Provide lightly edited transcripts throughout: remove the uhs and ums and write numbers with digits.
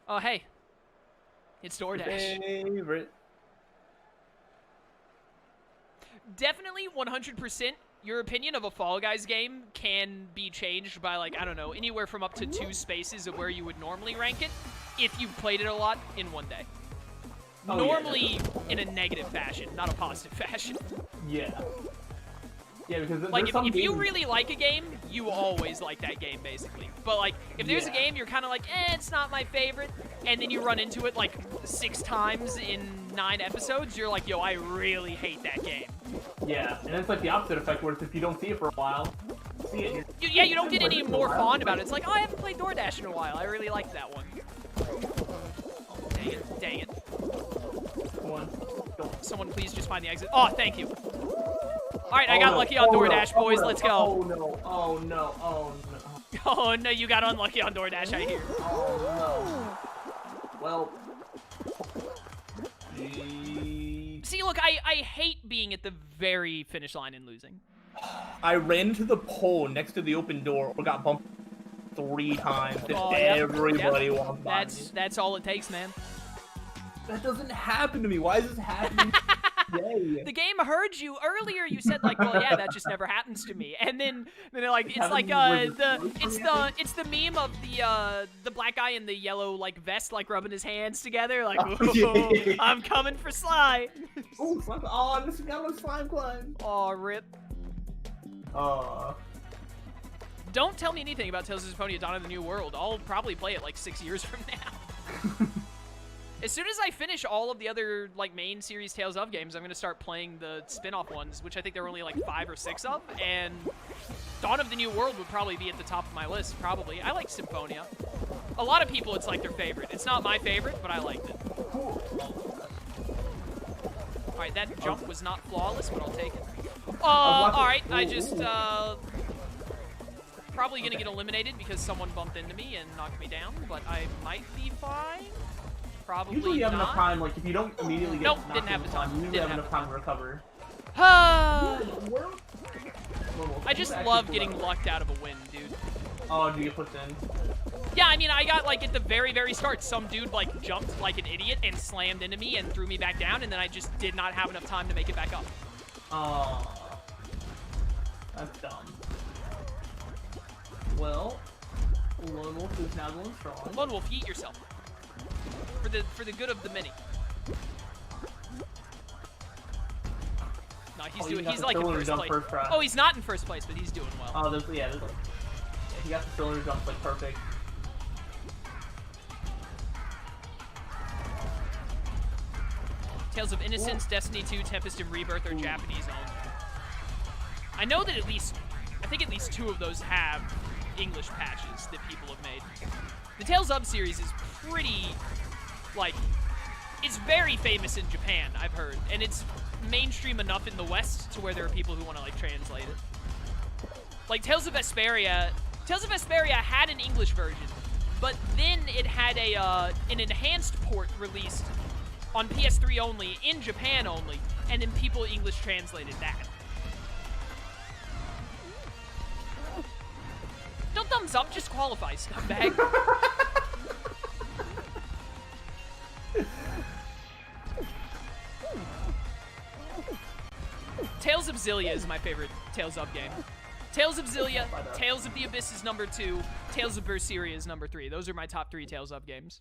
Oh, hey. It's DoorDash. Favorite. Definitely 100% your opinion of a Fall Guys game can be changed by, like, I don't know, anywhere from up to 2 spaces of where you would normally rank it if you've played it a lot in one day. Oh, Normally in a negative fashion, not a positive fashion. Yeah. Yeah, because like, if you really like a game, you always like that game, basically. But, like, if there's a game you're kind of like, it's not my favorite, and then you run into it, like, 6 times in 9 episodes, you're like, yo, I really hate that game. Yeah, and it's like the opposite effect, where it's if you don't see it for a while, see it. Yeah, you don't get any more fond about it. It's like, oh, I haven't played DoorDash in a while. I really liked that one. Dang it, dang it. Come on, go. Someone please just find the exit. Oh, thank you. Alright, I got lucky on DoorDash, boys. Let's go. Oh, no. Oh, no. Oh, no. Oh, no, you got unlucky on DoorDash, I hear. Oh, no. Well. See, look, I hate being at the very finish line and losing. I ran to the pole next to the open door or got bumped 3 times. Oh, everybody walked by me. That's all it takes, man. That doesn't happen to me. Why is this happening today? The game heard you earlier. You said like, well, yeah, that just never happens to me. And then like it's like it's the meme of the black guy in the yellow like vest like rubbing his hands together like, oh, yeah. I'm coming for Sly. Oh, slime! Oh, I missed out on slime climb. Oh, rip. Don't tell me anything about Tales of Symphonia Dawn of the New World. I'll probably play it like 6 years from now. As soon as I finish all of the other, like, main series Tales of games, I'm going to start playing the spin-off ones, which I think there are only, like, 5 or 6 of, and Dawn of the New World would probably be at the top of my list, probably. I like Symphonia. A lot of people, it's, like, their favorite. It's not my favorite, but I liked it. Alright, that jump was not flawless, but I'll take it. Alright, I just, probably going to get eliminated because someone bumped into me and knocked me down, but I might be fine. Probably usually you have not. enough time, like, if you don't immediately get nope, didn't have the time. You usually have enough time to recover. I just love getting lucked out of a win, dude. Oh, do you get pushed in? Yeah, I mean, I got, like, at the very, very start, some dude, like, jumped like an idiot and slammed into me and threw me back down, and then I just did not have enough time to make it back up. Oh. That's dumb. Well, Lone Wolf is now going strong. Lone Wolf, eat yourself. For the good of the many. No, he's like in first place. Oh, he's not in first place, but he's doing well. Oh, there's like, he got the cylinder jump like perfect. Tales of Innocence, Destiny 2, Tempest and Rebirth are Japanese owned. I know that I think at least 2 of those have English patches that people have made. The Tales of series is pretty, like, it's very famous in Japan, I've heard, and it's mainstream enough in the West to where there are people who want to, like, translate it. Like, Tales of Vesperia had an English version, but then it had an enhanced port released on PS3 only, in Japan only, and then people English translated that. No thumbs up, just qualify, scumbag. Tales of Xillia is my favorite Tales of game. Tales of Xillia, Tales of the Abyss is number 2, Tales of Berseria is number 3. Those are my top 3 Tales of games.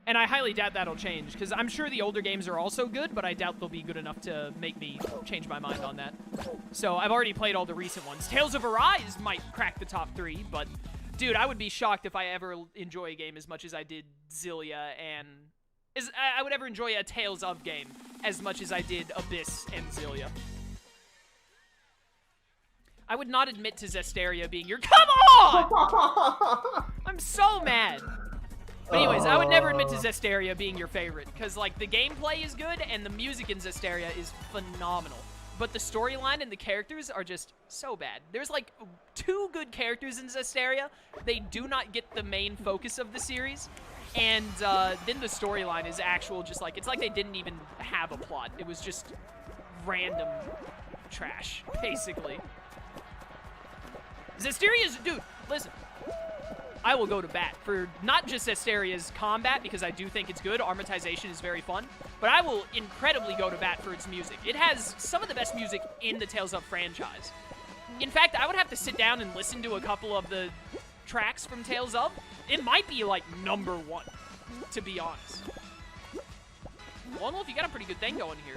And I highly doubt that'll change, because I'm sure the older games are also good, but I doubt they'll be good enough to make me change my mind on that. So I've already played all the recent ones. Tales of Arise might crack the top 3, but dude, I would be shocked if I ever enjoy a game as much as I did Xillia and... I would ever enjoy a Tales of game as much as I did Abyss and Xillia. I would not admit to Zestiria being your... Come on! I'm so mad. But anyways, I would never admit to Zestiria being your favorite, because, like, the gameplay is good, and the music in Zestiria is phenomenal. But the storyline and the characters are just so bad. There's, like, 2 good characters in Zestiria. They do not get the main focus of the series. And then the storyline is actual, just, like, it's like they didn't even have a plot. It was just random trash, basically. Zestiria's... Dude, listen. I will go to bat for not just Zestaria's combat, because I do think it's good. Armatization is very fun. But I will incredibly go to bat for its music. It has some of the best music in the Tales of franchise. In fact, I would have to sit down and listen to a couple of the tracks from Tales of. It might be, like, #1, to be honest. Lone Wolf, you got a pretty good thing going here.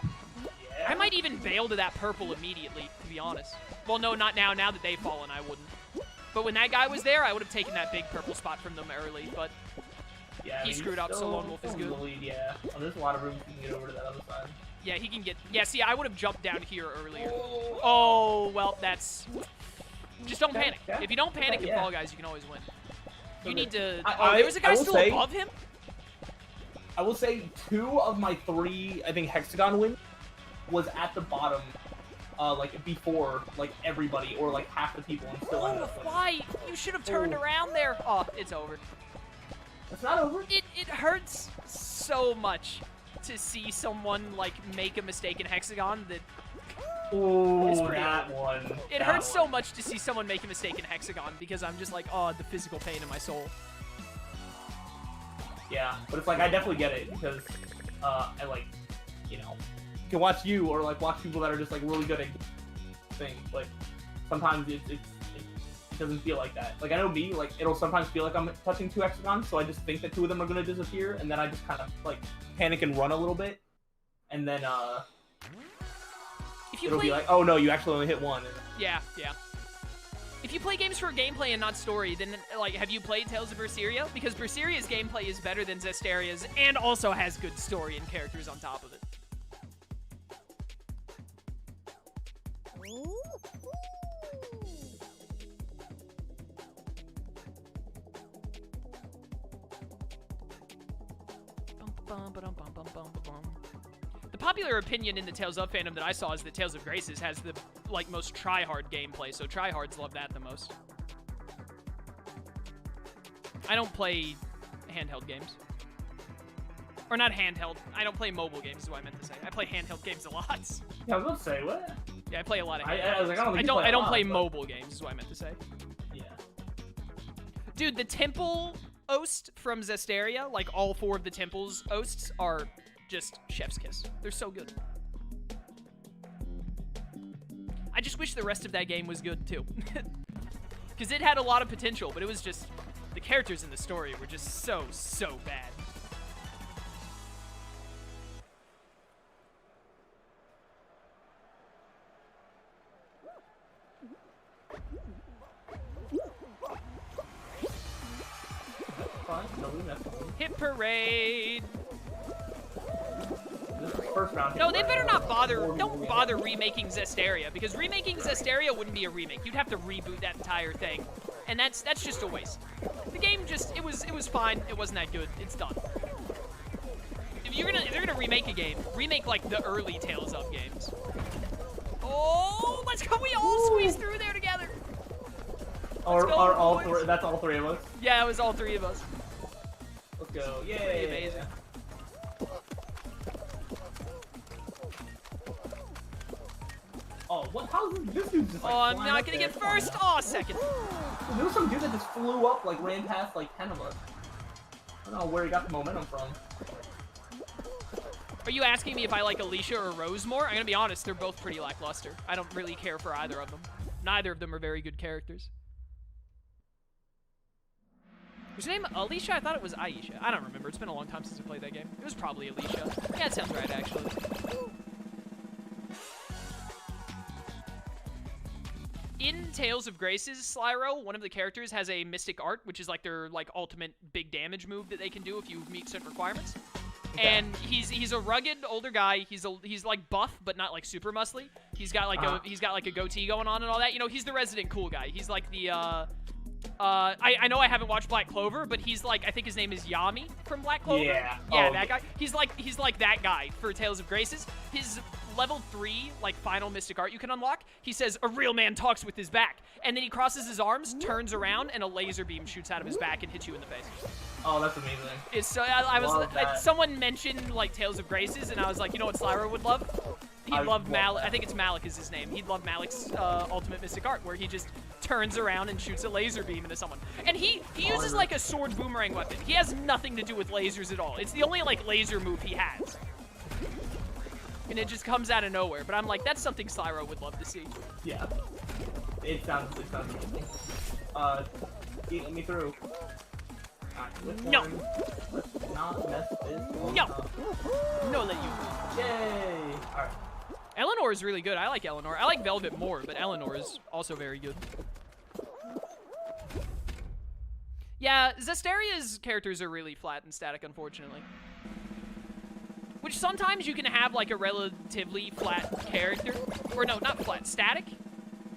Yeah. I might even bail to that purple immediately, to be honest. Well, no, not now. Now that they've fallen, I wouldn't. But when that guy was there, I would have taken that big purple spot from them early, but Yeah, he screwed up, so Lone Wolf is good. Lead, yeah. Oh, there's a lot of room you can get over to that other side. Yeah, he can get... Yeah, see, I would have jumped down here earlier. Oh, well, that's... Just don't panic. If you don't panic in Fall Guys, you can always win. You need to... Oh, there was a guy still above him? I will say 2 of my 3, I think, Hex-A-Gone wins was at the bottom, like, before, like, everybody, or, like, half the people, and still ended up winning. Why? You should have turned around there. Oh, it's over. It's not over. It hurts so much to see someone, like, make a mistake in Hex-A-Gone that... Oh, that one. It hurts so much to see someone make a mistake in Hex-A-Gone, because I'm just like, oh, the physical pain in my soul. Yeah, but it's like, I definitely get it, because, I, like, you know, can watch you, or, like, watch people that are just, like, really good at things. Like, sometimes it doesn't feel like that. Like, I know me, like, it'll sometimes feel like I'm touching 2 Hex-A-Gons, so I just think that 2 of them are gonna disappear, and then I just kind of, like, panic and run a little bit, and then, it'll be like, oh no, you actually only hit 1. Yeah, yeah. If you play games for gameplay and not story, then, like, have you played Tales of Berseria? Because Berseria's gameplay is better than Zestaria's, and also has good story and characters on top of it. The popular opinion in the Tales of fandom that I saw is that Tales of Graces has the, like, most try-hard gameplay, so try-hards love that the most. I don't play handheld games. Or not handheld. I don't play mobile games is what I meant to say. I play handheld games a lot. Yeah, I was gonna say, what? Yeah, I play a lot of I was like, I don't play mobile games is what I meant to say. Yeah. Dude, the temple Oast from Zestaria, like all 4 of the temple's Oasts are just chef's kiss. They're so good. I just wish the rest of that game was good too. Because it had a lot of potential, but it was just, the characters in the story were just so bad. Hit parade. This is first round. No, they better not bother. Don't bother remaking Zestaria, because remaking Zestaria wouldn't be a remake. You'd have to reboot that entire thing, and that's just a waste. The game just it was fine. It wasn't that good. It's done. If they're gonna remake a game, remake like the early Tales of games. Oh, let's go! We all squeezed through there together. Are all 3? That's all 3 of us. Yeah, it was all 3 of us. Let's go! Yay! Pretty amazing. Oh, what? How's this dude just like? Oh, I'm not gonna get first. Oh, second. There was some dude that just flew up, like ran past like 10 of us. I don't know where he got the momentum from. Are you asking me if I like Alicia or Rose more? I'm gonna be honest, they're both pretty lackluster. I don't really care for either of them. Neither of them are very good characters. Was her name Alicia? I thought it was Aisha. I don't remember. It's been a long time since I played that game. It was probably Alicia. Yeah, it sounds right, actually. In Tales of Graces, Slyro, one of the characters has a Mystic Art, which is like their ultimate big damage move that they can do if you meet certain requirements. Okay. And he's a rugged older guy. He's like buff, but not like super muscly. He's got like a goatee going on and all that. You know, he's the resident cool guy. He's like the I know I haven't watched Black Clover, but he's like, I think his name is Yami from Black Clover. Yeah. Yeah, that guy. He's like that guy for Tales of Graces. His level 3, like, final Mystic Art you can unlock, he says, "A real man talks with his back." And then he crosses his arms, turns around, and a laser beam shoots out of his back and hits you in the face. Oh, that's amazing. It's so, someone mentioned, like, Tales of Graces, and I was like, you know what Slyro would love? He'd love Malik. I think it's Malik is his name. He'd love Malik's ultimate Mystic Art, where he just turns around and shoots a laser beam into someone. And he uses like a sword boomerang weapon. He has nothing to do with lasers at all. It's the only like laser move he has. And it just comes out of nowhere. But I'm like, that's something Slyro would love to see. Yeah. It sounds amazing. Let me through. No. Let's not mess this one No. up. No, let you. Yay! Alright. Eleanor is really good. I like Eleanor. I like Velvet more, but Eleanor is also very good. Yeah, Zestaria's characters are really flat and static, unfortunately. Which sometimes you can have like a relatively flat character. Or no, not flat, static.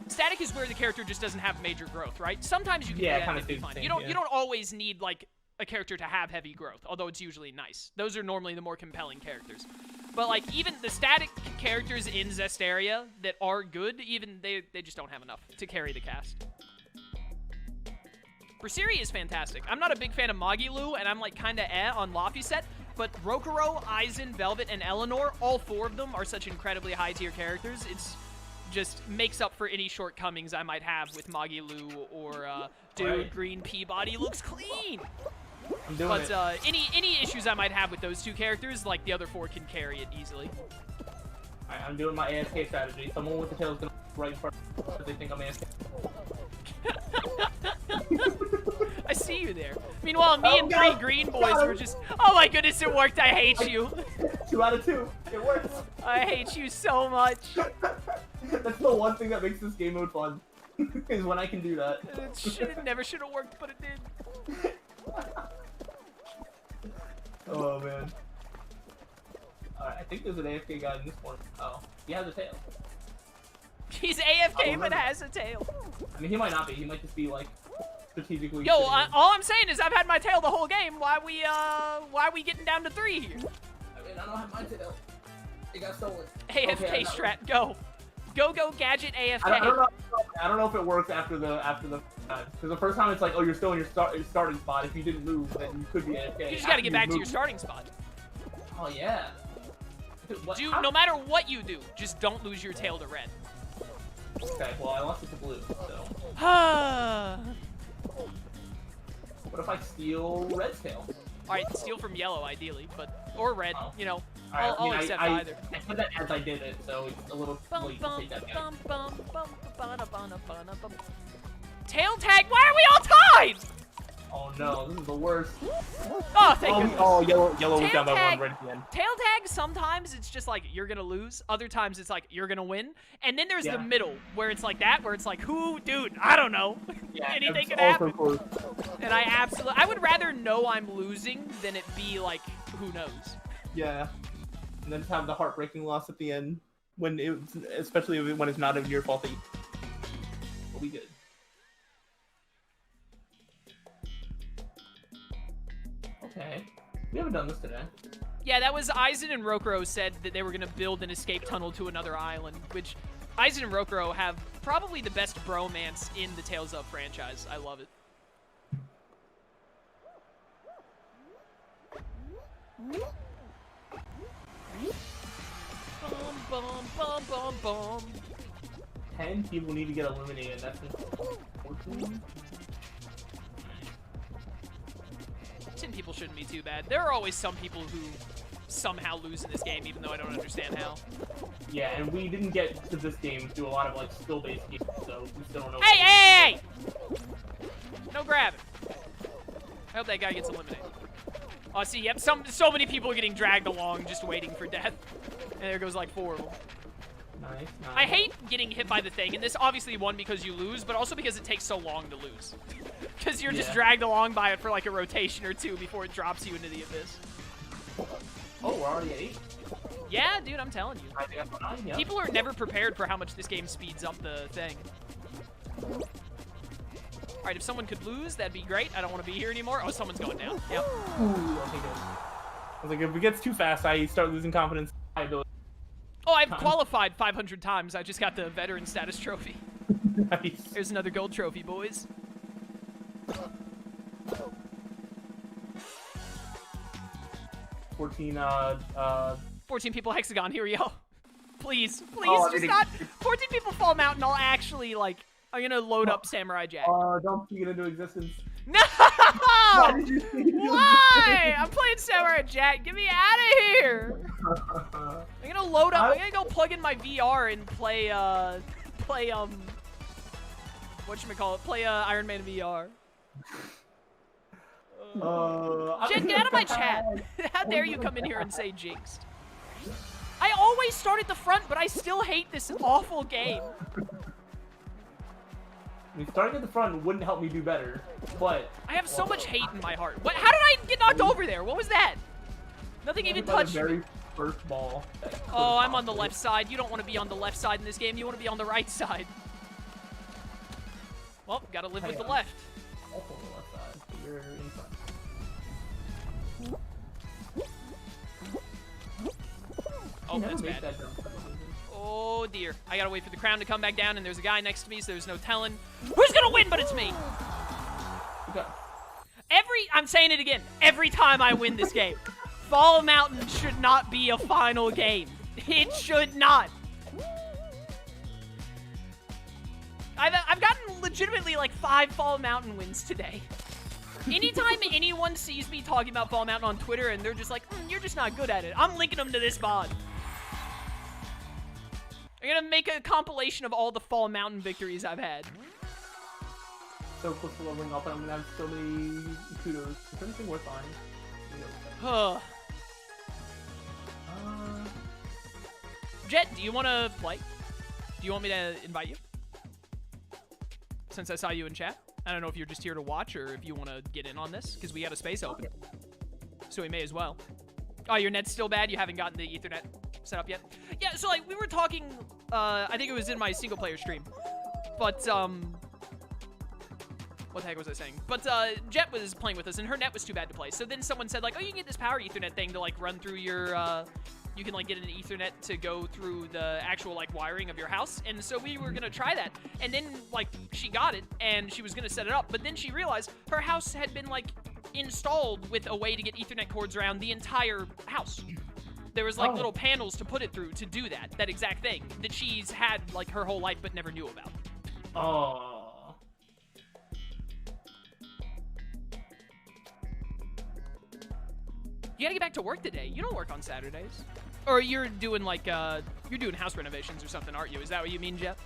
Static is where the character just doesn't have major growth, right? Sometimes you can do that and it'd be fine. You don't always need like a character to have heavy growth, although it's usually nice. Those are normally the more compelling characters. But like even the static characters in Zestaria that are good, even they just don't have enough to carry the cast. Brasiri is fantastic. I'm not a big fan of Magilu, and I'm like kind of on Laphicet, but Rokuro, Aizen, Velvet, and Eleanor, all four of them are such incredibly high-tier characters. It's just makes up for any shortcomings I might have with Magilu or dude, Green Peabody looks clean. I'm doing it. Any issues I might have with those two characters, like the other four can carry it easily. Alright, I'm doing my AFK strategy. Someone with the tail is gonna right in front because they think I'm AFK. I see you there. Meanwhile, me and three green boys were just... Oh my goodness, it worked. I hate you. 2 out of 2. It works. I hate you so much. That's the one thing that makes this game mode fun. Is when I can do that. It never should have worked, but it did. Oh man. Alright, I think there's an AFK guy in this one. Oh, he has a tail. He's AFK but has a tail. I mean, he might not be. He might just be like strategically. Yo, all I'm saying is I've had my tail the whole game. Why we getting down to 3 here? I mean, I don't have my tail. It got stolen. AFK okay, strat, go. Go gadget AFK. I don't know if it works after the because the first time it's like, oh, you're still in your starting spot. If you didn't move, then you could be AFK. You just gotta get back to your starting spot. Oh yeah. No matter what you do, just don't lose your tail to red. Okay, well I lost it to blue, so. What if I steal red's tail? Alright, steal from yellow ideally, or red, you know. Right, I'll accept either. I said that as I did it, so it's a little late to take that guy. Tail tag, why are we all tied? Oh no, this is the worst. Oh, thank goodness. Oh, yellow was down by 1 right at the end. Tail tag, sometimes it's just like, you're gonna lose. Other times it's like, you're gonna win. And then there's the middle, where it's like that, where it's like, dude, I don't know. Yeah, anything can happen. Close. And I would rather know I'm losing than it be like, who knows. Yeah. And then just have the heartbreaking loss at the end, especially when it's not your fault that we'll be good. Okay. We haven't done this today. Yeah, that was Aizen and Rokuro said that they were going to build an escape tunnel to another island, which Aizen and Rokuro have probably the best bromance in the Tales of franchise. I love it. Bum, bum, bum, bum. 10 people need to get eliminated. That's unfortunate. 10 people shouldn't be too bad. There are always some people who somehow lose in this game, even though I don't understand how. Yeah, and we didn't get to this game through a lot of like skill-based games, so we still don't know. Hey! No grabbing. I hope that guy gets eliminated. Oh, see, yep, so many people are getting dragged along just waiting for death. And there goes like 4 of them. Nice. I hate getting hit by the thing, and this obviously won because you lose, but also because it takes so long to lose. Because you're just dragged along by it for like a rotation or 2 before it drops you into the abyss. Oh, we're already at 8? Yeah, dude, I'm telling you. I think that's 9, yeah. People are never prepared for how much this game speeds up the thing. Alright, if someone could lose, that'd be great. I don't want to be here anymore. Oh, someone's going down. Yep. Ooh, okay, good. I was like, if it gets too fast, I start losing confidence. Oh, I've qualified 500 times. I just got the veteran status trophy. Nice. Here's another gold trophy, boys. 14 people Hex-A-Gone. Here we go. Please just not. 14 people fall mountain. I'll actually like. I'm gonna load up Samurai Jack. Don't speak it into existence. No! Why did you speak it into Why? I'm playing Samurai Jack. Get me out of here. I'm gonna load up. I'm gonna go plug in my VR and play whatchamacallit? Play Iron Man VR. Jen, get out of my chat. How dare you come in here and say jinxed? I always start at the front, but I still hate this awful game. I mean, starting at the front wouldn't help me do better, but... I have so much hate in my heart. What? How did I get knocked over there? What was that? Nothing even touched me. The very first ball. Oh, I'm on the left side. You don't want to be on the left side in this game. You want to be on the right side. Well, gotta live with the left. Also on the left side, so you're in front. Oh, that's bad. Oh dear. I gotta wait for the crown to come back down, and there's a guy next to me, so there's no telling who's gonna win, but it's me. Okay. I'm saying it again, every time I win this game, Fall Mountain should not be a final game. It should not. I've gotten legitimately like 5 Fall Mountain wins today. Anytime anyone sees me talking about Fall Mountain on Twitter and they're just like, you're just not good at it, I'm linking them to this VOD. I'm gonna make a compilation of all the Fall Mountain victories I've had. So close to leveling up, and I'm gonna have so many kudos. Is anything worth buying? Huh. Jet, do you want to play? Do you want me to invite you? Since I saw you in chat. I don't know if you're just here to watch or if you want to get in on this, because we got a space open. So we may as well. Oh, your net's still bad? You haven't gotten the Ethernet set up yet? Yeah, so like we were talking, I think it was in my single player stream. But, what the heck was I saying? But, Jet was playing with us and her net was too bad to play. So then someone said like, oh, you can get this power Ethernet thing to like run through your, you can like get an Ethernet to go through the actual like wiring of your house. And so we were gonna try that. And then like she got it and she was gonna set it up, but then she realized her house had been like installed with a way to get Ethernet cords around the entire house. There was like little panels to put it through to do that exact thing that she's had like her whole life but never knew about. Oh. You gotta get back to work today. You don't work on Saturdays. Or you're doing like, you're doing house renovations or something, aren't you? Is that what you mean, Jeff?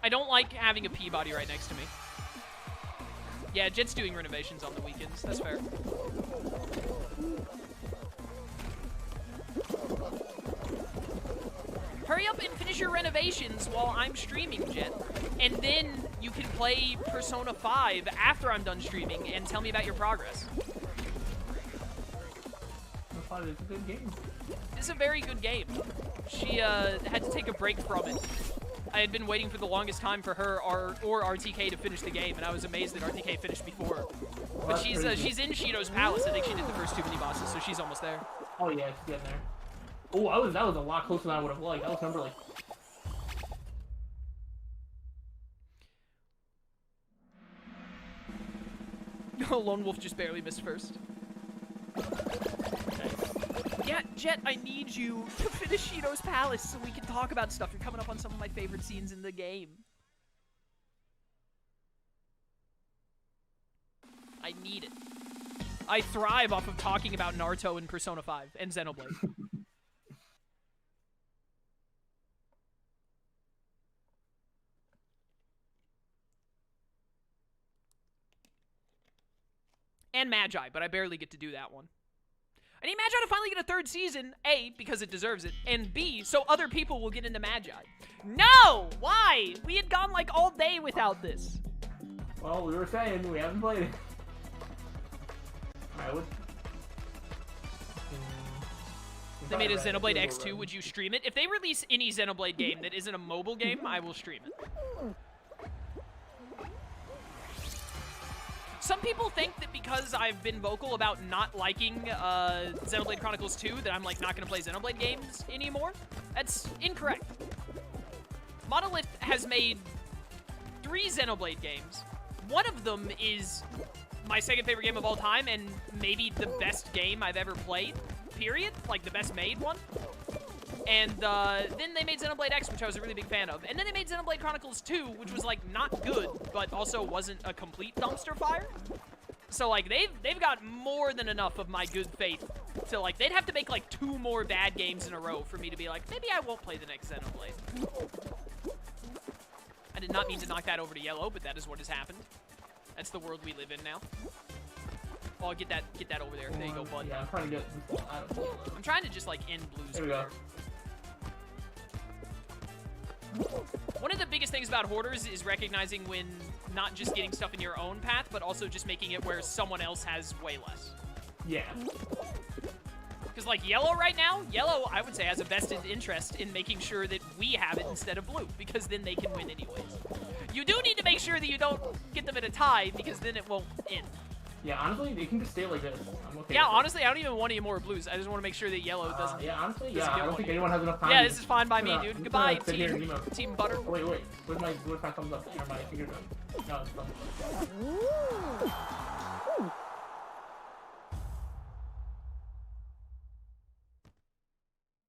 I don't like having a Peabody right next to me. Yeah, Jet's doing renovations on the weekends. That's fair. Hurry up and finish your renovations while I'm streaming, Jet. And then you can play Persona 5 after I'm done streaming and tell me about your progress. Persona 5 is a good game. It's a very good game. She had to take a break from it. I had been waiting for the longest time for her or RTK to finish the game, and I was amazed that RTK finished before. But she's in Shido's Palace. I think she did the first 2 mini-bosses, so she's almost there. Oh yeah, she's getting there. Oh, that was a lot closer than I would have liked. I was number like... Lone Wolf just barely missed first. Yeah, Jet, I need you to finish Shido's Palace so we can talk about stuff. You're coming up on some of my favorite scenes in the game. I need it. I thrive off of talking about Naruto and Persona 5 and Xenoblade. And Magi, but I barely get to do that one. I need Magi to finally get a 3rd season, A, because it deserves it, and B, so other people will get into Magi. No! Why? We had gone like all day without this. Well, we were saying we haven't played it. Alright, They made a Xenoblade X2, would you stream it? If they release any Xenoblade game that isn't a mobile game, I will stream it. Some people think that because I've been vocal about not liking Xenoblade Chronicles 2 that I'm like not gonna play Xenoblade games anymore. That's incorrect. Monolith has made 3 Xenoblade games. One of them is my 2nd favorite game of all time and maybe the best game I've ever played. period, like the best made one. And then they made Xenoblade X, which I was a really big fan of. And then they made Xenoblade Chronicles 2, which was like not good, but also wasn't a complete dumpster fire. So like they've got more than enough of my good faith to like they'd have to make like 2 more bad games in a row for me to be like, maybe I won't play the next Xenoblade. I did not mean to knock that over to yellow, but that is what has happened. That's the world we live in now. Oh, get that over there. There you go, bud. Yeah, I'm trying to get this out of here. I'm trying to just like end blues. There we go. One of the biggest things about hoarders is recognizing when not just getting stuff in your own path, but also just making it where someone else has way less. Yeah. Because like yellow right now, yellow I would say has a vested interest in making sure that we have it instead of blue, because then they can win anyways. You do need to make sure that you don't get them in a tie, because then it won't end. Yeah, honestly, they can just stay like this. I'm okay. Yeah, with honestly, I don't even want any more blues. I just want to make sure that yellow doesn't. Yeah, honestly, doesn't yeah. I get don't one. think anyone has enough time. Yeah, to- this is fine by me, I'm dude. gonna Goodbye, sit here and team. emote. Team Butter. Wait. Where's my thumbs up? Or my finger gun? No, it's thumbs up.